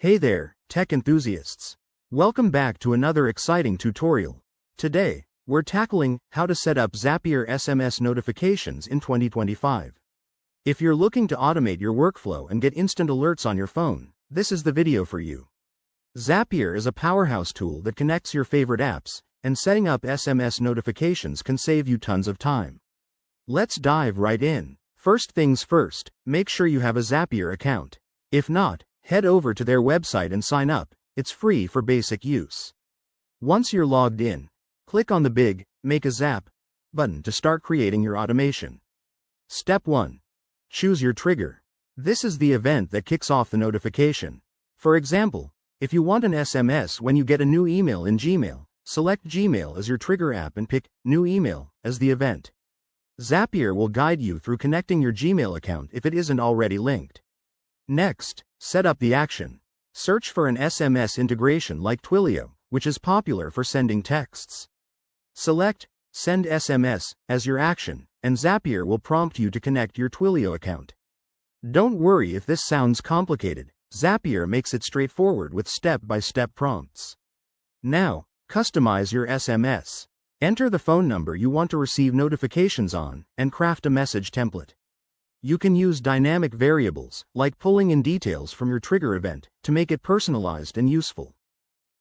Hey there, tech enthusiasts. Welcome back to another exciting tutorial. Today, we're tackling how to set up Zapier SMS notifications in 2025. If you're looking to automate your workflow and get instant alerts on your phone, this is the video for you. Zapier is a powerhouse tool that connects your favorite apps, and setting up SMS notifications can save you tons of time. Let's dive right in. First things first, make sure you have a Zapier account. If not, head over to their website and sign up. It's free for basic use. Once you're logged in, click on the big Make a Zap button to start creating your automation. Step 1. Choose your trigger. This is the event that kicks off the notification. For example, if you want an SMS when you get a new email in Gmail, select Gmail as your trigger app and pick New Email as the event. Zapier will guide you through connecting your Gmail account if it isn't already linked. Next, set up the action. Search for an SMS integration like Twilio, which is popular for sending texts. Select Send SMS as your action, and Zapier will prompt you to connect your Twilio account. Don't worry if this sounds complicated. Zapier makes it straightforward with step-by-step prompts. Now, customize your SMS. Enter the phone number you want to receive notifications on, and craft a message template. You can use dynamic variables, like pulling in details from your trigger event, to make it personalized and useful.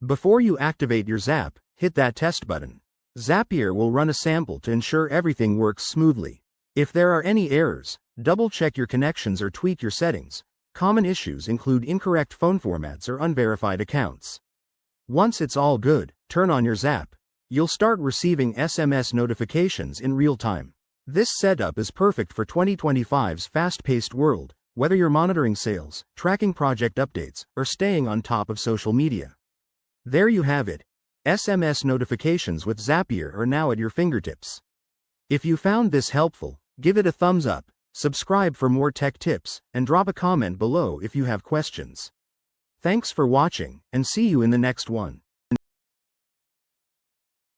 Before you activate your Zap, hit that test button. Zapier will run a sample to ensure everything works smoothly. If there are any errors, double-check your connections or tweak your settings. Common issues include incorrect phone formats or unverified accounts. Once it's all good, turn on your Zap. You'll start receiving SMS notifications in real time. This setup is perfect for 2025's fast-paced world, whether you're monitoring sales, tracking project updates, or staying on top of social media. There you have it. SMS notifications with Zapier are now at your fingertips. If you found this helpful, give it a thumbs up, subscribe for more tech tips, and drop a comment below if you have questions. Thanks for watching, and see you in the next one.